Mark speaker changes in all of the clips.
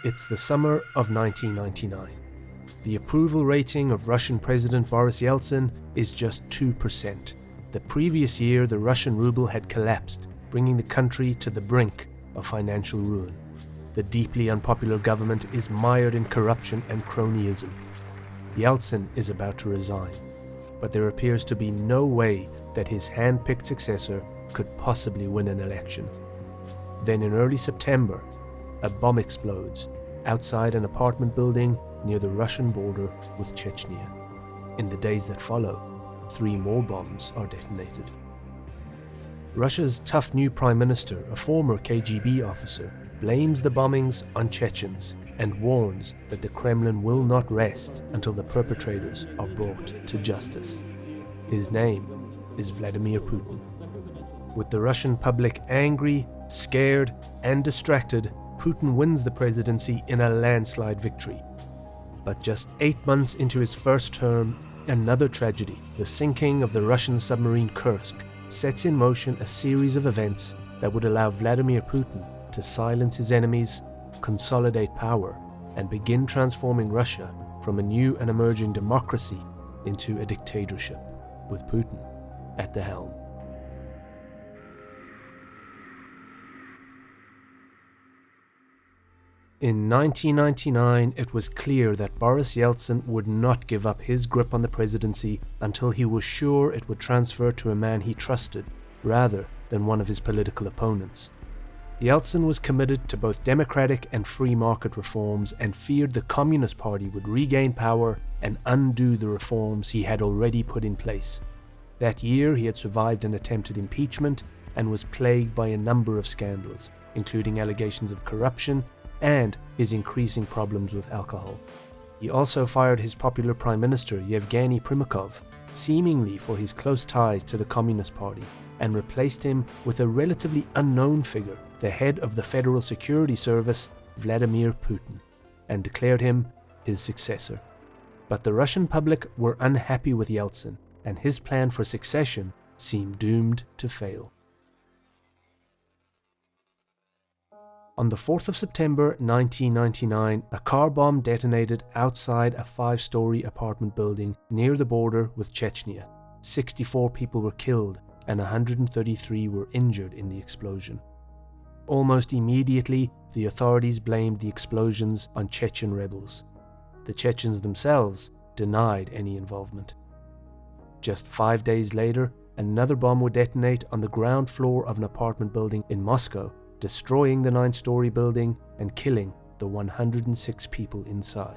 Speaker 1: It's the summer of 1999. The approval rating of Russian President Boris Yeltsin is just 2%. The previous year, the Russian Ruble had collapsed, bringing the country to the brink of financial ruin. The deeply unpopular government is mired in corruption and cronyism. Yeltsin is about to resign, but there appears to be no way that his hand-picked successor could possibly win an election. Then in early September, a bomb explodes outside an apartment building near the Russian border with Chechnya. In the days that follow, 3 more bombs are detonated. Russia's tough new prime minister, a former KGB officer, blames the bombings on Chechens and warns that the Kremlin will not rest until the perpetrators are brought to justice. His name is Vladimir Putin. With the Russian public angry, scared, and distracted, Putin wins the presidency in a landslide victory. But just 8 months into his first term, another tragedy, the sinking of the Russian submarine Kursk, sets in motion a series of events that would allow Vladimir Putin to silence his enemies, consolidate power, and begin transforming Russia from a new and emerging democracy into a dictatorship, with Putin at the helm. In 1999, it was clear that Boris Yeltsin would not give up his grip on the presidency until he was sure it would transfer to a man he trusted, rather than one of his political opponents. Yeltsin was committed to both democratic and free market reforms and feared the Communist Party would regain power and undo the reforms he had already put in place. That year, he had survived an attempted impeachment and was plagued by a number of scandals, including allegations of corruption and his increasing problems with alcohol. He also fired his popular Prime Minister Yevgeny Primakov, seemingly for his close ties to the Communist Party, and replaced him with a relatively unknown figure, the head of the Federal Security Service, Vladimir Putin, and declared him his successor. But the Russian public were unhappy with Yeltsin, and his plan for succession seemed doomed to fail. On the 4th of September 1999, a car bomb detonated outside a 5-story apartment building near the border with Chechnya. 64 people were killed and 133 were injured in the explosion. Almost immediately, the authorities blamed the explosions on Chechen rebels. The Chechens themselves denied any involvement. Just 5 days later, another bomb would detonate on the ground floor of an apartment building in Moscow, destroying the 9-story building and killing the 106 people inside.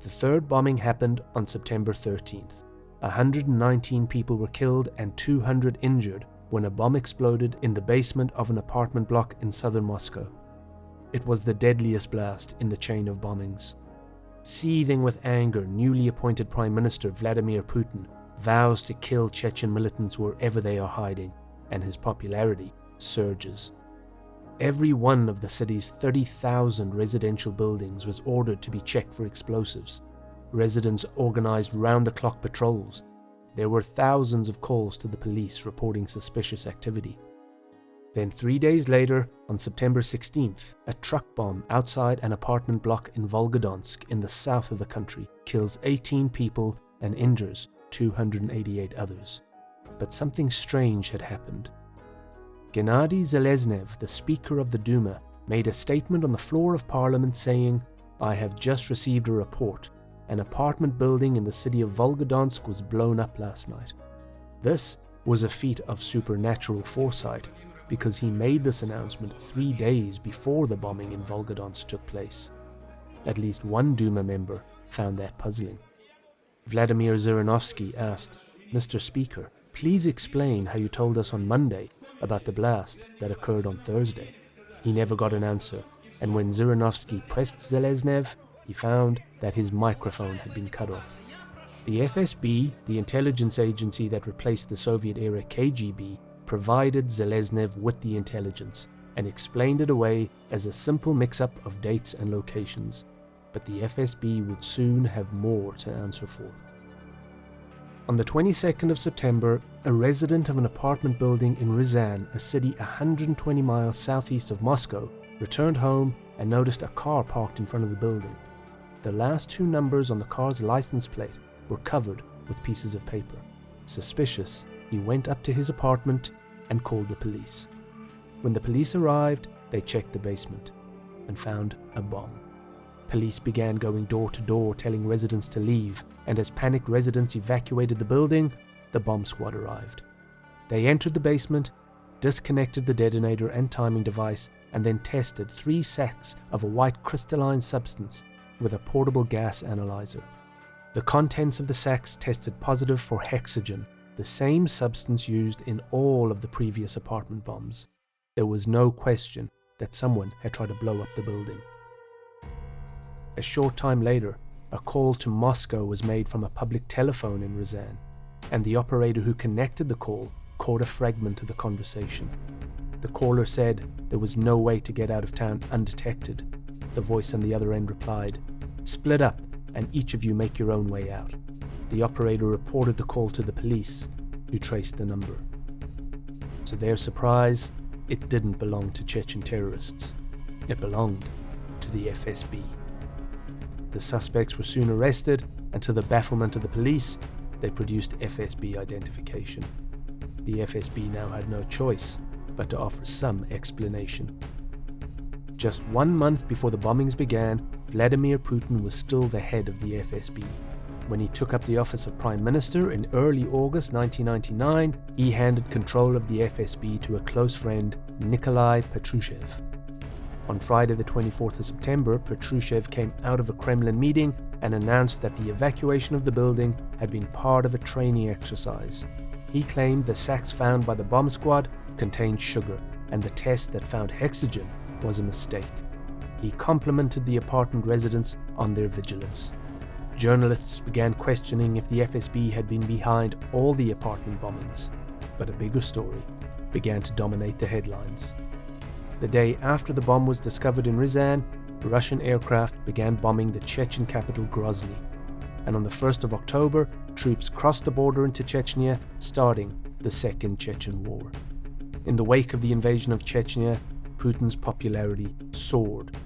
Speaker 1: The third bombing happened on September 13th. 119 people were killed and 200 injured when a bomb exploded in the basement of an apartment block in southern Moscow. It was the deadliest blast in the chain of bombings. Seething with anger, newly appointed Prime Minister Vladimir Putin vows to kill Chechen militants wherever they are hiding, and his popularity surges. Every one of the city's 30,000 residential buildings was ordered to be checked for explosives. Residents organized round-the-clock patrols. There were thousands of calls to the police reporting suspicious activity. Then 3 days later, on September 16th, a truck bomb outside an apartment block in Volgodonsk in the south of the country kills 18 people and injures 288 others. But something strange had happened. Gennady Zeleznev, the Speaker of the Duma, made a statement on the floor of Parliament saying, "I have just received a report. An apartment building in the city of Volgodonsk was blown up last night." This was a feat of supernatural foresight, because he made this announcement 3 days before the bombing in Volgodonsk took place. At least one Duma member found that puzzling. Vladimir Zhirinovsky asked, "Mr. Speaker, please explain how you told us on Monday about the blast that occurred on Thursday." He never got an answer, and when Zhirinovsky pressed Zeleznev, he found that his microphone had been cut off. The FSB, the intelligence agency that replaced the Soviet-era KGB, provided Zeleznev with the intelligence and explained it away as a simple mix-up of dates and locations. But the FSB would soon have more to answer for. On the 22nd of September, a resident of an apartment building in Ryazan, a city 120 miles southeast of Moscow, returned home and noticed a car parked in front of the building. The last two numbers on the car's license plate were covered with pieces of paper. Suspicious, he went up to his apartment and called the police. When the police arrived, they checked the basement and found a bomb. Police began going door to door telling residents to leave, and as panicked residents evacuated the building, the bomb squad arrived. They entered the basement, disconnected the detonator and timing device, and then tested 3 sacks of a white crystalline substance with a portable gas analyzer. The contents of the sacks tested positive for hexogen, the same substance used in all of the previous apartment bombs. There was no question that someone had tried to blow up the building. A short time later, a call to Moscow was made from a public telephone in Ryazan, and the operator who connected the call caught a fragment of the conversation. The caller said there was no way to get out of town undetected. The voice on the other end replied, "Split up and each of you make your own way out." The operator reported the call to the police, who traced the number. To their surprise, it didn't belong to Chechen terrorists. It belonged to the FSB. The suspects were soon arrested, and to the bafflement of the police, they produced FSB identification. The FSB now had no choice but to offer some explanation. Just 1 month before the bombings began, Vladimir Putin was still the head of the FSB. When he took up the office of Prime Minister in early August 1999, he handed control of the FSB to a close friend, Nikolai Patrushev. On Friday the 24th of September, Patrushev came out of a Kremlin meeting and announced that the evacuation of the building had been part of a training exercise. He claimed the sacks found by the bomb squad contained sugar, and the test that found hexogen was a mistake. He complimented the apartment residents on their vigilance. Journalists began questioning if the FSB had been behind all the apartment bombings, but a bigger story began to dominate the headlines. The day after the bomb was discovered in Ryazan, Russian aircraft began bombing the Chechen capital Grozny, and on the 1st of October, troops crossed the border into Chechnya, starting the Second Chechen War. In the wake of the invasion of Chechnya, Putin's popularity soared.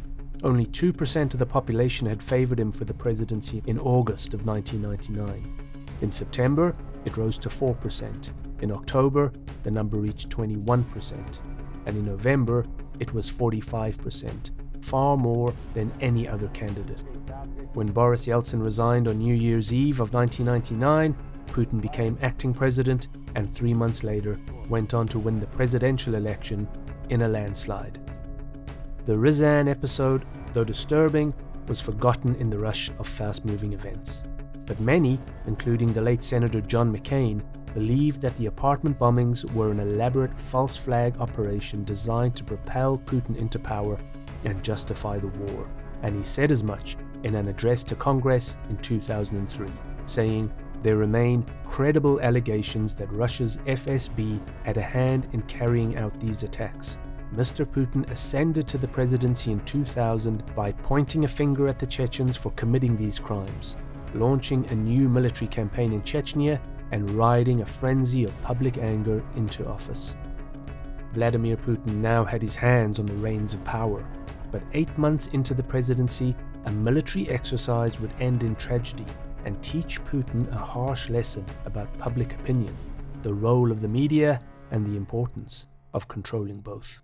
Speaker 1: Only 2% of the population had favored him for the presidency in August of 1999. In September, it rose to 4%. In October, the number reached 21%. And in November, it was 45%, far more than any other candidate. When Boris Yeltsin resigned on New Year's Eve of 1999, Putin became acting president and 3 months later went on to win the presidential election in a landslide. The Ryazan episode, though disturbing, was forgotten in the rush of fast-moving events. But many, including the late Senator John McCain, believed that the apartment bombings were an elaborate false flag operation designed to propel Putin into power and justify the war, and he said as much in an address to Congress in 2003, saying, "There remain credible allegations that Russia's FSB had a hand in carrying out these attacks. Mr. Putin ascended to the presidency in 2000 by pointing a finger at the Chechens for committing these crimes, launching a new military campaign in Chechnya, and riding a frenzy of public anger into office." Vladimir Putin now had his hands on the reins of power, but 8 months into the presidency, a military exercise would end in tragedy and teach Putin a harsh lesson about public opinion, the role of the media, and the importance of controlling both.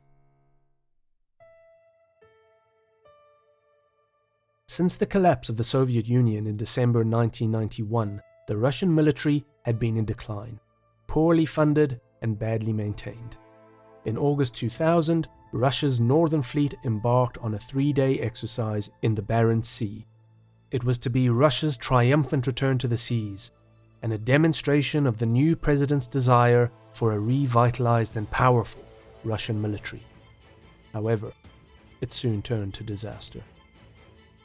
Speaker 1: Since the collapse of the Soviet Union in December 1991, the Russian military had been in decline, poorly funded and badly maintained. In August 2000, Russia's Northern Fleet embarked on a 3-day exercise in the Barents Sea. It was to be Russia's triumphant return to the seas, and a demonstration of the new president's desire for a revitalized and powerful Russian military. However, it soon turned to disaster.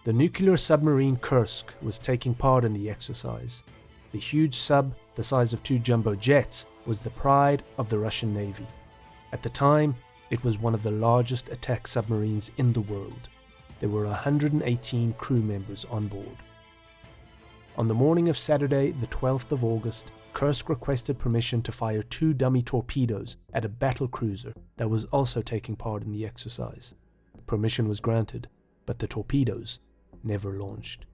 Speaker 1: The nuclear submarine Kursk was taking part in the exercise. The huge sub, the size of 2 jumbo jets, was the pride of the Russian Navy. At the time, it was one of the largest attack submarines in the world. There were 118 crew members on board. On the morning of Saturday, the 12th of August, Kursk requested permission to fire 2 dummy torpedoes at a battle cruiser that was also taking part in the exercise. permission was granted, but the torpedoes never launched.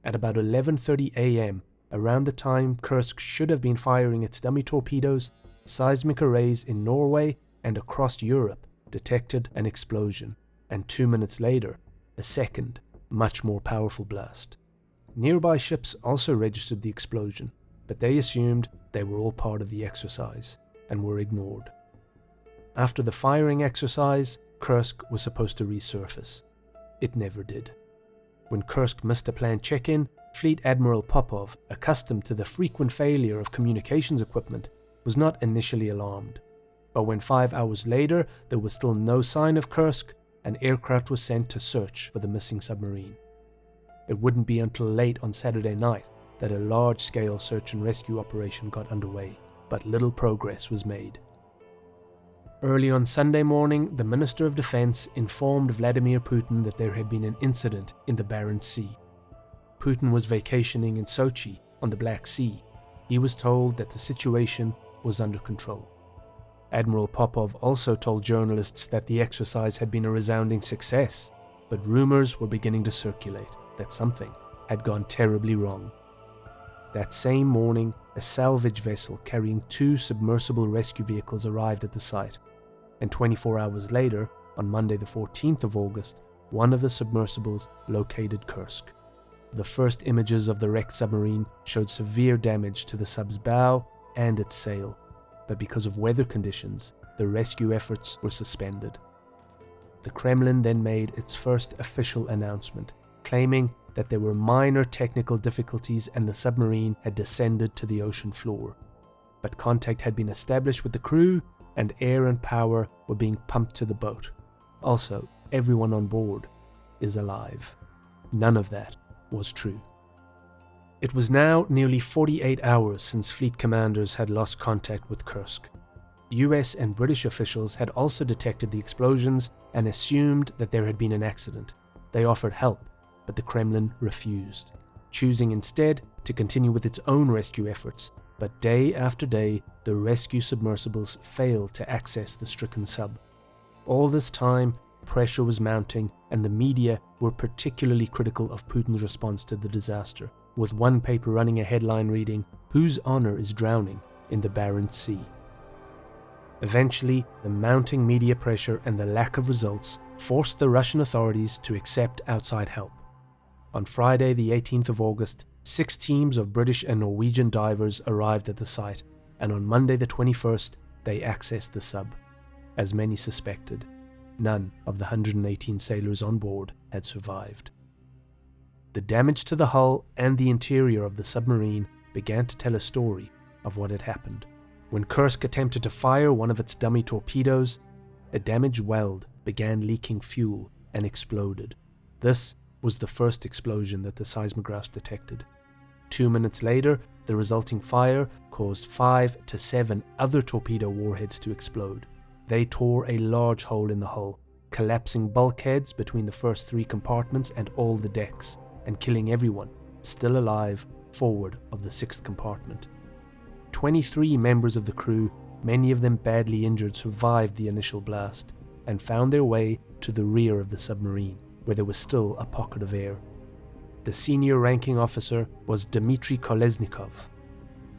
Speaker 1: At about 11:30 a.m., around the time Kursk should have been firing its dummy torpedoes, seismic arrays in Norway and across Europe detected an explosion, and 2 minutes later, a second, much more powerful blast. Nearby ships also registered the explosion, but they assumed they were all part of the exercise and were ignored. After the firing exercise, Kursk was supposed to resurface. It never did. When Kursk missed a planned check-in, Fleet Admiral Popov, accustomed to the frequent failure of communications equipment, was not initially alarmed. But when 5 hours later there was still no sign of Kursk, an aircraft was sent to search for the missing submarine. It wouldn't be until late on Saturday night that a large-scale search and rescue operation got underway, but little progress was made. Early on Sunday morning, the Minister of Defense informed Vladimir Putin that there had been an incident in the Barents Sea. Putin was vacationing in Sochi on the Black Sea. He was told that the situation was under control. Admiral Popov also told journalists that the exercise had been a resounding success, but rumors were beginning to circulate that something had gone terribly wrong. That same morning, a salvage vessel carrying 2 submersible rescue vehicles arrived at the site, and 24 hours later, on Monday the 14th of August, one of the submersibles located Kursk. The first images of the wrecked submarine showed severe damage to the sub's bow and its sail, but because of weather conditions, the rescue efforts were suspended. The Kremlin then made its first official announcement, claiming that there were minor technical difficulties and the submarine had descended to the ocean floor. But contact had been established with the crew, and air and power were being pumped to the boat. Also, everyone on board is alive. None of that was true. It was now nearly 48 hours since fleet commanders had lost contact with Kursk. US and British officials had also detected the explosions and assumed that there had been an accident. They offered help, but the Kremlin refused, choosing instead to continue with its own rescue efforts. But day after day, the rescue submersibles failed to access the stricken sub. All this time, pressure was mounting, and the media were particularly critical of Putin's response to the disaster, with one paper running a headline reading, "Whose honor is drowning in the Barents Sea?" Eventually, the mounting media pressure and the lack of results forced the Russian authorities to accept outside help. On Friday, the 18th of August, 6 teams of British and Norwegian divers arrived at the site, and on Monday the 21st, they accessed the sub. As many suspected, none of the 118 sailors on board had survived. The damage to the hull and the interior of the submarine began to tell a story of what had happened. When Kursk attempted to fire one of its dummy torpedoes, a damaged weld began leaking fuel and exploded. This was the first explosion that the seismographs detected. 2 minutes later, the resulting fire caused 5 to 7 other torpedo warheads to explode. They tore a large hole in the hull, collapsing bulkheads between the first 3 compartments and all the decks, and killing everyone still alive forward of the 6th compartment. 23 members of the crew, many of them badly injured, survived the initial blast and found their way to the rear of the submarine, where there was still a pocket of air. The senior ranking officer was Dmitry Kolesnikov,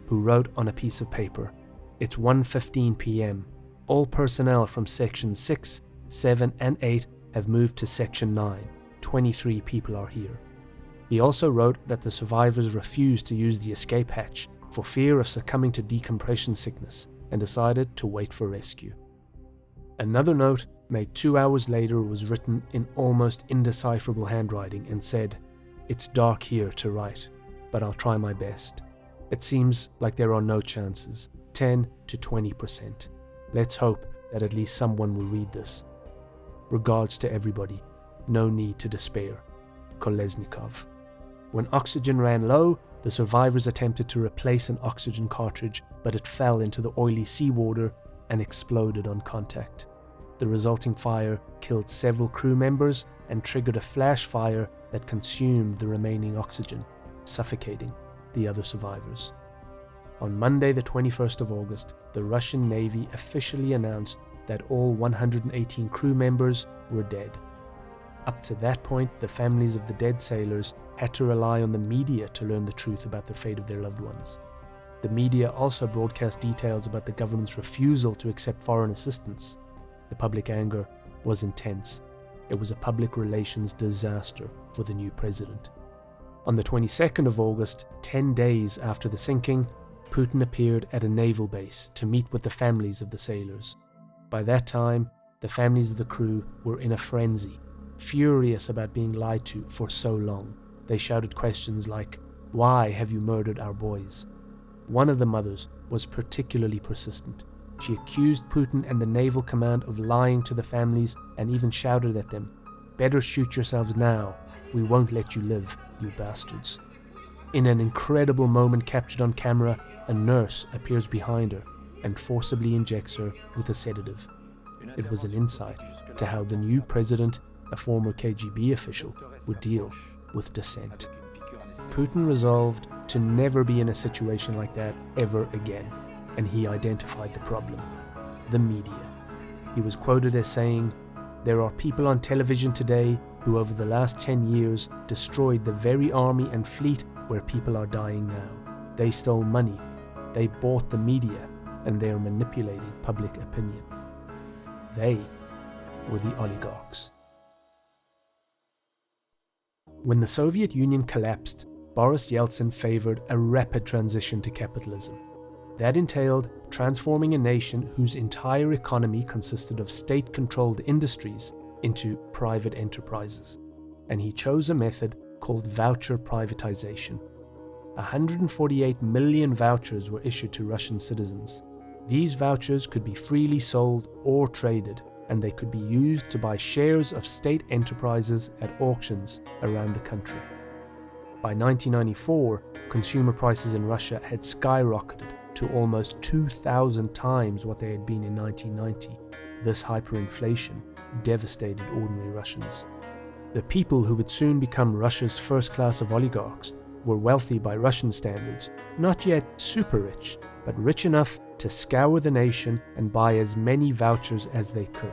Speaker 1: who wrote on a piece of paper, "It's 1:15 p.m. All personnel from Section 6, 7 and 8 have moved to Section 9. 23 people are here." He also wrote that the survivors refused to use the escape hatch for fear of succumbing to decompression sickness and decided to wait for rescue. Another note, made 2 hours later, was written in almost indecipherable handwriting and said, "It's dark here to write, but I'll try my best. It seems like there are no chances, 10 to 20%. Let's hope that at least someone will read this. Regards to everybody. No need to despair. Kolesnikov." When oxygen ran low, the survivors attempted to replace an oxygen cartridge, but it fell into the oily seawater and exploded on contact. The resulting fire killed several crew members and triggered a flash fire that consumed the remaining oxygen, suffocating the other survivors. On Monday the 21st of August, the Russian Navy officially announced that all 118 crew members were dead. Up to that point, the families of the dead sailors had to rely on the media to learn the truth about the fate of their loved ones. The media also broadcast details about the government's refusal to accept foreign assistance. The public anger was intense. It was a public relations disaster for the new president. On the 22nd of August, 10 days after the sinking, Putin appeared at a naval base to meet with the families of the sailors. By that time, the families of the crew were in a frenzy, furious about being lied to for so long. They shouted questions like, "Why have you murdered our boys?" One of the mothers was particularly persistent. She accused Putin and the naval command of lying to the families and even shouted at them, "Better shoot yourselves now. We won't let you live, you bastards." In an incredible moment captured on camera, a nurse appears behind her and forcibly injects her with a sedative. It was an insight to how the new president, a former KGB official, would deal with dissent. Putin resolved to never be in a situation like that ever again, and he identified the problem: the media. He was quoted as saying, "There are people on television today who over the last 10 years destroyed the very army and fleet where people are dying now. They stole money, they bought the media, and they are manipulating public opinion." They were the oligarchs. When the Soviet Union collapsed, Boris Yeltsin favored a rapid transition to capitalism. That entailed transforming a nation whose entire economy consisted of state-controlled industries into private enterprises, and he chose a method called voucher privatization. 148 million vouchers were issued to Russian citizens. These vouchers could be freely sold or traded, and they could be used to buy shares of state enterprises at auctions around the country. By 1994, consumer prices in Russia had skyrocketed to almost 2,000 times what they had been in 1990. This hyperinflation devastated ordinary Russians. The people who would soon become Russia's first class of oligarchs were wealthy by Russian standards, not yet super rich, but rich enough to scour the nation and buy as many vouchers as they could.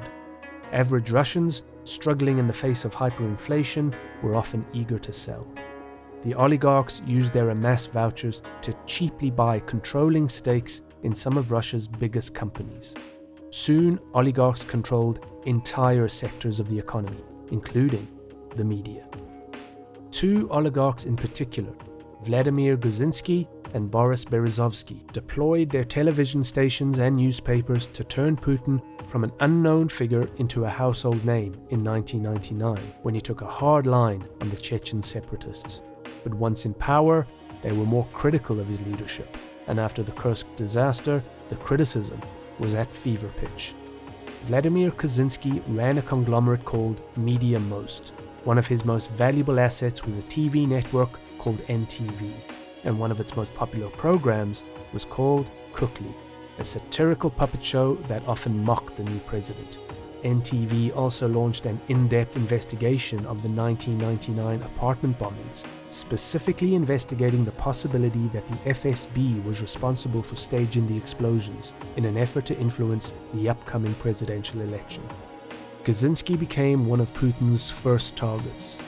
Speaker 1: Average Russians, struggling in the face of hyperinflation, were often eager to sell. The oligarchs used their amassed vouchers to cheaply buy controlling stakes in some of Russia's biggest companies. Soon, oligarchs controlled entire sectors of the economy, including the media. Two oligarchs in particular, Vladimir Gzinsky and Boris Berezovsky, deployed their television stations and newspapers to turn Putin from an unknown figure into a household name in 1999, when he took a hard line on the Chechen separatists. But once in power, they were more critical of his leadership, and after the Kursk disaster, the criticism was at fever pitch. Vladimir Kaczynski ran a conglomerate called Media Most. One of his most valuable assets was a TV network called NTV, and one of its most popular programs was called Kukli, a satirical puppet show that often mocked the new president. NTV also launched an in-depth investigation of the 1999 apartment bombings, specifically investigating the possibility that the FSB was responsible for staging the explosions in an effort to influence the upcoming presidential election. Kaczynski became one of Putin's first targets.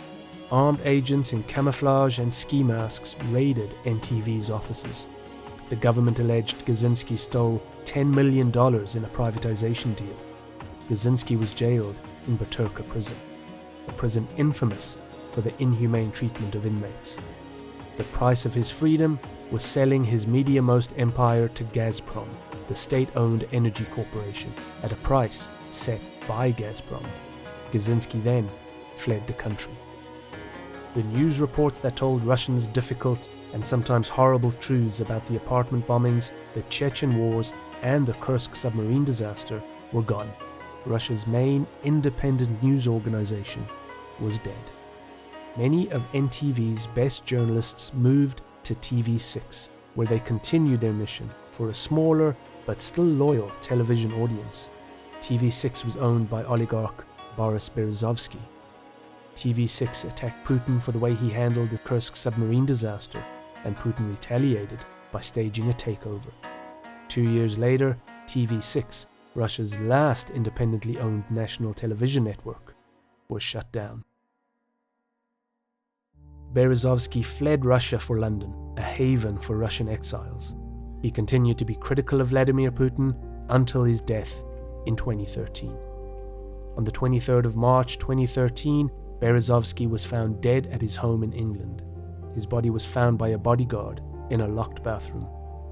Speaker 1: Armed agents in camouflage and ski masks raided NTV's offices. The government alleged Kaczynski stole $10 million in a privatization deal. Kaczynski was jailed in Butyrka prison, a prison infamous for the inhumane treatment of inmates. The price of his freedom was selling his Media Most empire to Gazprom, the state-owned energy corporation, at a price set by Gazprom. Kaczynski then fled the country. The news reports that told Russians difficult and sometimes horrible truths about the apartment bombings, the Chechen wars, and the Kursk submarine disaster were gone. Russia's main independent news organization was dead. Many of NTV's best journalists moved to TV6, where they continued their mission for a smaller but still loyal television audience. TV6 was owned by oligarch Boris Berezovsky. TV6 attacked Putin for the way he handled the Kursk submarine disaster, and Putin retaliated by staging a takeover. 2 years later, TV6 Russia's last independently owned national television network, was shut down. Berezovsky fled Russia for London, a haven for Russian exiles. He continued to be critical of Vladimir Putin until his death in 2013. On the 23rd of March 2013, Berezovsky was found dead at his home in England. His body was found by a bodyguard in a locked bathroom.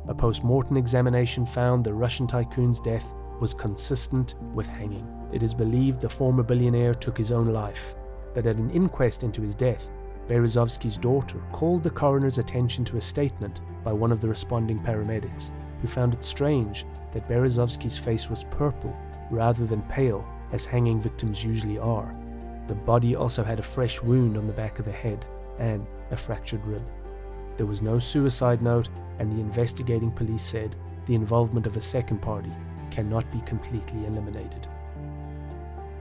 Speaker 1: A post-mortem examination found the Russian tycoon's death was consistent with hanging. It is believed the former billionaire took his own life, but at an inquest into his death, Berezovsky's daughter called the coroner's attention to a statement by one of the responding paramedics, who found it strange that Berezovsky's face was purple rather than pale, as hanging victims usually are. The body also had a fresh wound on the back of the head and a fractured rib. There was no suicide note, and the investigating police said the involvement of a second party cannot be completely eliminated.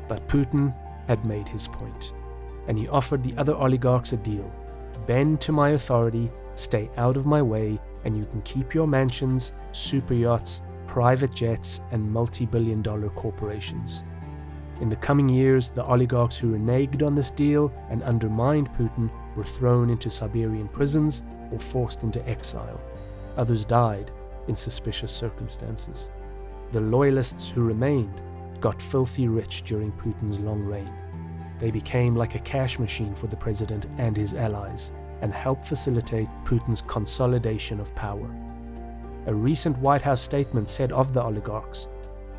Speaker 1: But Putin had made his point, and he offered the other oligarchs a deal. Bend to my authority, stay out of my way, and you can keep your mansions, super yachts, private jets, and multi-billion-dollar corporations. In the coming years, the oligarchs who reneged on this deal and undermined Putin were thrown into Siberian prisons or forced into exile. Others died in suspicious circumstances. The loyalists who remained got filthy rich during Putin's long reign. They became like a cash machine for the president and his allies, and helped facilitate Putin's consolidation of power. A recent White House statement said of the oligarchs,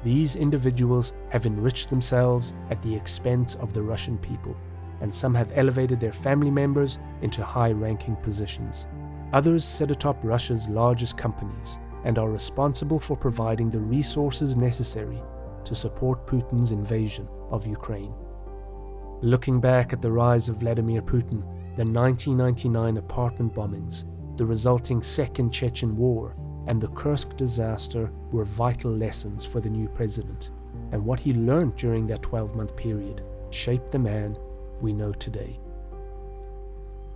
Speaker 1: "These individuals have enriched themselves at the expense of the Russian people, and some have elevated their family members into high-ranking positions. Others sit atop Russia's largest companies and are responsible for providing the resources necessary to support Putin's invasion of Ukraine." Looking back at the rise of Vladimir Putin, the 1999 apartment bombings, the resulting Second Chechen War, and the Kursk disaster were vital lessons for the new president, and what he learned during that 12-month period shaped the man we know today.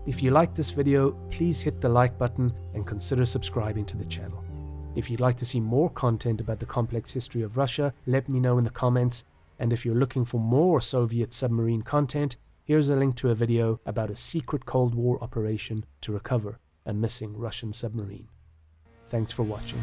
Speaker 1: If you liked this video, please hit the like button and consider subscribing to the channel. If you'd like to see more content about the complex history of Russia, let me know in the comments, and if you're looking for more Soviet submarine content, here's a link to a video about a secret Cold War operation to recover a missing Russian submarine. Thanks for watching.